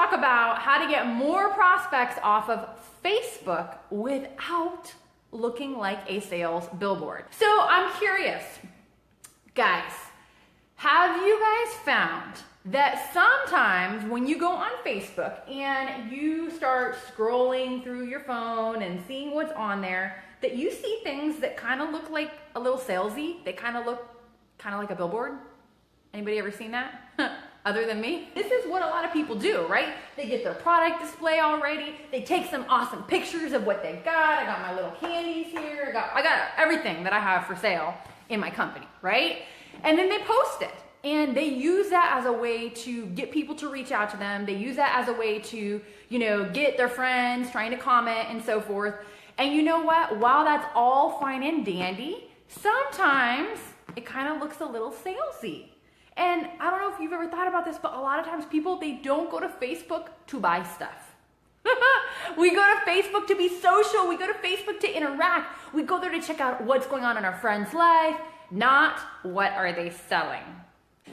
talk about how to get more prospects off of Facebook without looking like a sales billboard. So I'm curious, guys, have you guys found that sometimes when you go on Facebook and you start scrolling through your phone and seeing what's on there, that you see things that kind of look like a little salesy? They kind of look kind of like a billboard? Anybody ever seen that? Other than me? This is what a lot of people do, right? They get their product display all ready. They take some awesome pictures of what they got. I got my little candies here. I got everything that I have for sale in my company, right? And then they post it. And they use that as a way to get people to reach out to them. They use that as a way to, get their friends trying to comment and so forth. And you know what? While that's all fine and dandy, sometimes it kind of looks a little salesy. And I don't know if you've ever thought about this, but a lot of times people, they don't go to Facebook to buy stuff. We go to Facebook to be social. We go to Facebook to interact. We go there to check out what's going on in our friend's life, not what are they selling.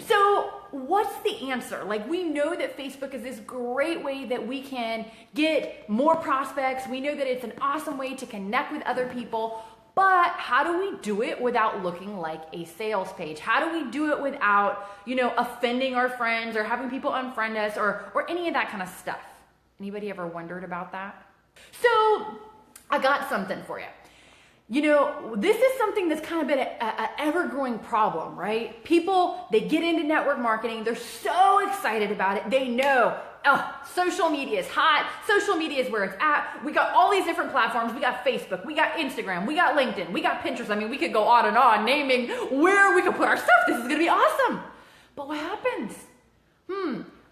So what's the answer? We know that Facebook is this great way that we can get more prospects. We know that it's an awesome way to connect with other people, but how do we do it without looking like a sales page? How do we do it without, offending our friends or having people unfriend us or any of that kind of stuff? Anybody ever wondered about that? So I got something for you. This is something that's kind of been an ever-growing problem, right? People, they get into network marketing. They're so excited about it. They know, social media is hot. Social media is where it's at. We got all these different platforms. We got Facebook. We got Instagram. We got LinkedIn. We got Pinterest. I mean, we could go on and on naming where we could put our stuff. This is going to be awesome. But what happens?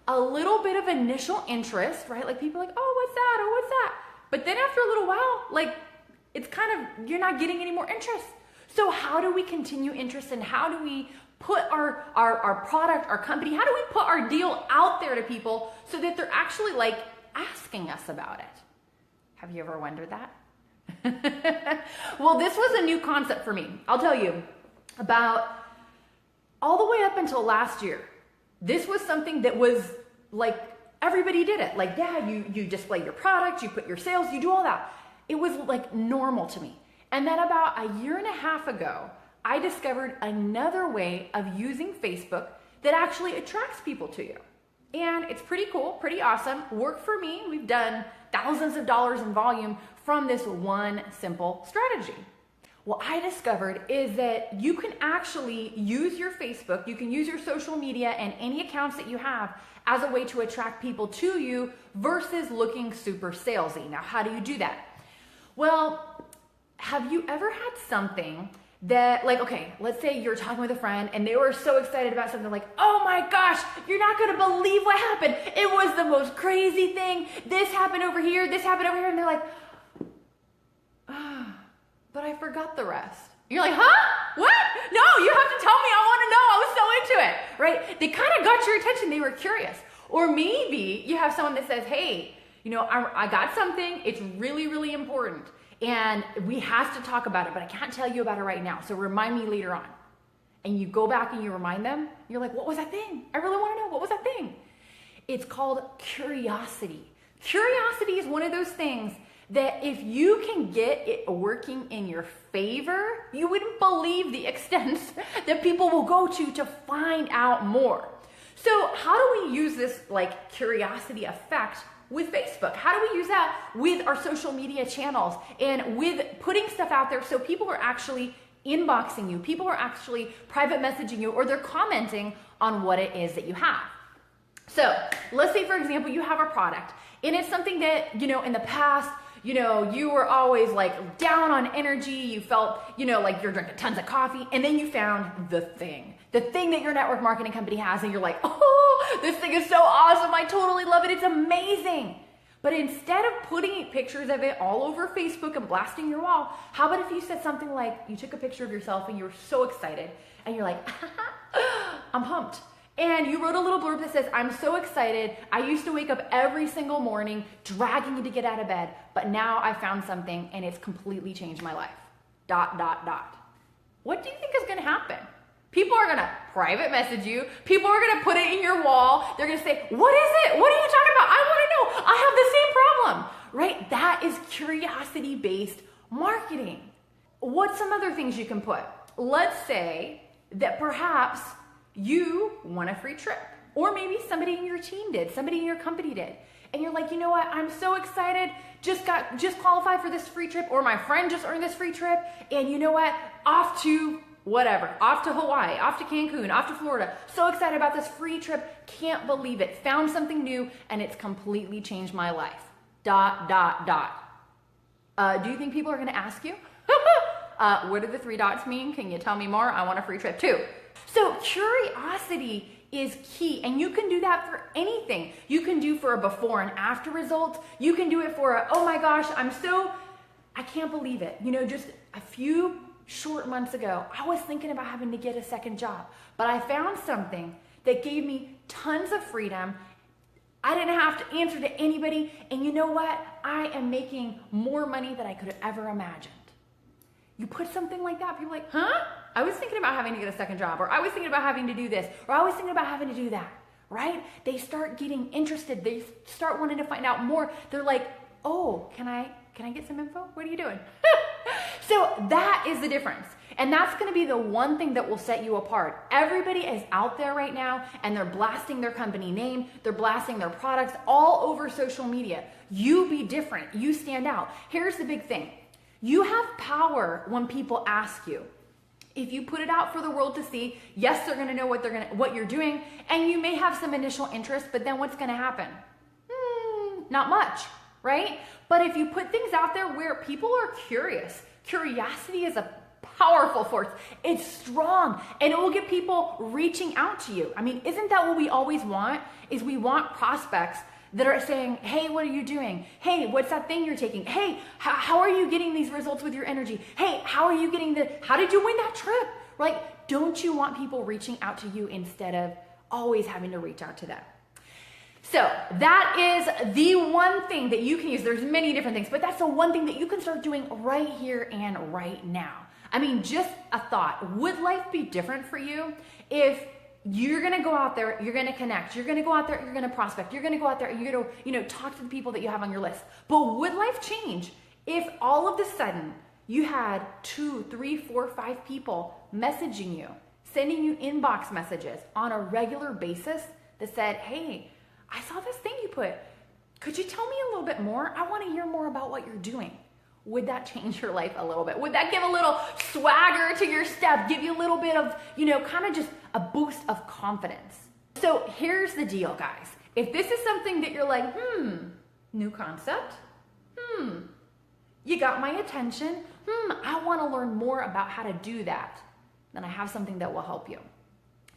A little bit of initial interest, right? People are like, oh, what's that? Oh, what's that? But then after a little while, it's kind of, you're not getting any more interest. So how do we continue interest and how do we put our product, our company, how do we put our deal out there to people so that they're actually asking us about it? Have you ever wondered that? Well, this was a new concept for me. I'll tell you, about all the way up until last year, this was something that was everybody did it. You display your product, you put your sales, you do all that. It was normal to me. And then about a year and a half ago, I discovered another way of using Facebook that actually attracts people to you. And it's pretty cool, pretty awesome. Worked for me. We've done thousands of dollars in volume from this one simple strategy. What I discovered is that you can actually use your Facebook, you can use your social media and any accounts that you have as a way to attract people to you versus looking super salesy. Now, how do you do that? Well, have you ever had something that let's say you're talking with a friend and they were so excited about something oh my gosh, you're not going to believe what happened. It was the most crazy thing. This happened over here, this happened over here. And they're like, but I forgot the rest. You're like, huh? What? No, you have to tell me. I want to know. I was so into it, right? They kind of got your attention. They were curious. Or maybe you have someone that says, hey, I got something. It's really, really important. And we have to talk about it, but I can't tell you about it right now. So remind me later on. And you go back and you remind them. You're like, what was that thing? I really want to know. What was that thing? It's called curiosity. Curiosity is one of those things that if you can get it working in your favor, you wouldn't believe the extent that people will go to find out more. So how do we use this curiosity effect with Facebook? How do we use that with our social media channels and with putting stuff out there so people are actually inboxing you, people are actually private messaging you, or they're commenting on what it is that you have? So let's say, for example, you have a product and it's something that, in the past, you were always down on energy. You felt, like you're drinking tons of coffee, and then you found the thing that your network marketing company has. And you're like, oh, this thing is so awesome. I totally love it. It's amazing. But instead of putting pictures of it all over Facebook and blasting your wall, how about if you said something like, you took a picture of yourself and you were so excited and you're like, I'm pumped. And you wrote a little blurb that says, I'm so excited. I used to wake up every single morning dragging you to get out of bed, but now I found something and it's completely changed my life. ... What do you think is going to happen? People are gonna private message you. People are gonna put it in your wall. They're gonna say, what is it? What are you talking about? I wanna know. I have the same problem, right? That is curiosity-based marketing. What's some other things you can put? Let's say that perhaps you won a free trip, or maybe somebody in your team did, somebody in your company did. And you're like, you know what? I'm so excited. Just qualified for this free trip, or my friend just earned this free trip. And you know what? Off to whatever, off to Hawaii, off to Cancun, off to Florida. So excited about this free trip. Can't believe it. Found something new and it's completely changed my life. ... Do you think people are going to ask you? What do the 3 dots mean? Can you tell me more? I want a free trip too. So curiosity is key, and you can do that for anything. You can do for a before and after results. You can do it for a, oh my gosh, I can't believe it. You know, just a few short months ago, I was thinking about having to get a second job, but I found something that gave me tons of freedom. I didn't have to answer to anybody, and you know what? I am making more money than I could have ever imagined. You put something like that, people are like, huh? I was thinking about having to get a second job, or I was thinking about having to do this, or I was thinking about having to do that, right? They start getting interested. They start wanting to find out more. They're like, oh, can I get some info? What are you doing? So that is the difference. And that's going to be the one thing that will set you apart. Everybody is out there right now and they're blasting their company name. They're blasting their products all over social media. You be different. You stand out. Here's the big thing. You have power when people ask you. If you put it out for the world to see, yes, they're going to know what you're doing, and you may have some initial interest, but then what's going to happen? Not much, right? But if you put things out there where people are curious, curiosity is a powerful force. It's strong, and it will get people reaching out to you. I mean, isn't that what we always want? Is we want prospects that are saying, hey, what are you doing? Hey, what's that thing you're taking? Hey, how are you getting these results with your energy? Hey, how did you win that trip? Like, don't you want people reaching out to you instead of always having to reach out to them? So that is the one thing that you can use. There's many different things, but that's the one thing that you can start doing right here and right now. I mean, just a thought. Would life be different for you if you're going to go out there, you're going to connect, you're going to go out there, you're going to prospect, you're going to go out there, and you're going to, talk to the people that you have on your list. But would life change if all of a sudden you had 2, 3, 4, 5 people messaging you, sending you inbox messages on a regular basis that said, hey, I saw this thing you put. Could you tell me a little bit more? I want to hear more about what you're doing. Would that change your life a little bit? Would that give a little swagger to your step? Give you a little bit of, kind of just a boost of confidence. So here's the deal, guys. If this is something that you're like, new concept, you got my attention, I want to learn more about how to do that, then I have something that will help you.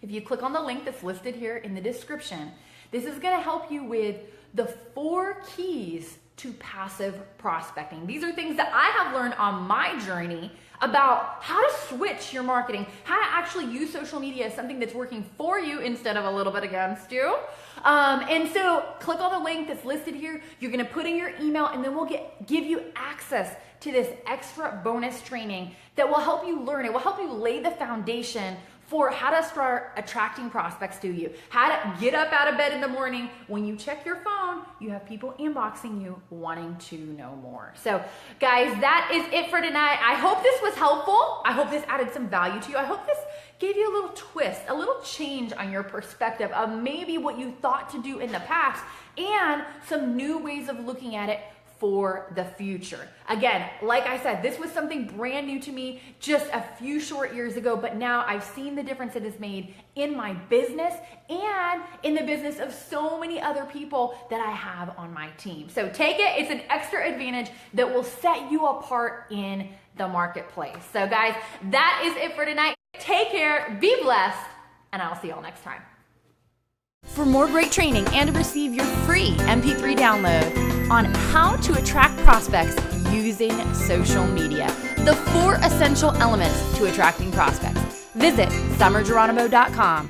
If you click on the link that's listed here in the description, this is going to help you with the 4 keys to passive prospecting. These are things that I have learned on my journey about how to switch your marketing, how to actually use social media as something that's working for you instead of a little bit against you. And so click on the link that's listed here. You're going to put in your email, and then we'll give you access to this extra bonus training that will help you learn. It will help you lay the foundation for how to start attracting prospects to you, how to get up out of bed in the morning. When you check your phone, you have people inboxing you wanting to know more. So guys, that is it for tonight. I hope this was helpful. I hope this added some value to you. I hope this gave you a little twist, a little change on your perspective of maybe what you thought to do in the past and some new ways of looking at it for the future. Again, like I said, this was something brand new to me just a few short years ago, but now I've seen the difference it has made in my business and in the business of so many other people that I have on my team. So take it. It's an extra advantage that will set you apart in the marketplace. So guys, that is it for tonight. Take care, be blessed, and I'll see y'all next time. For more great training and to receive your free MP3 download on how to attract prospects using social media, the 4 essential elements to attracting prospects, visit summergeronimo.com.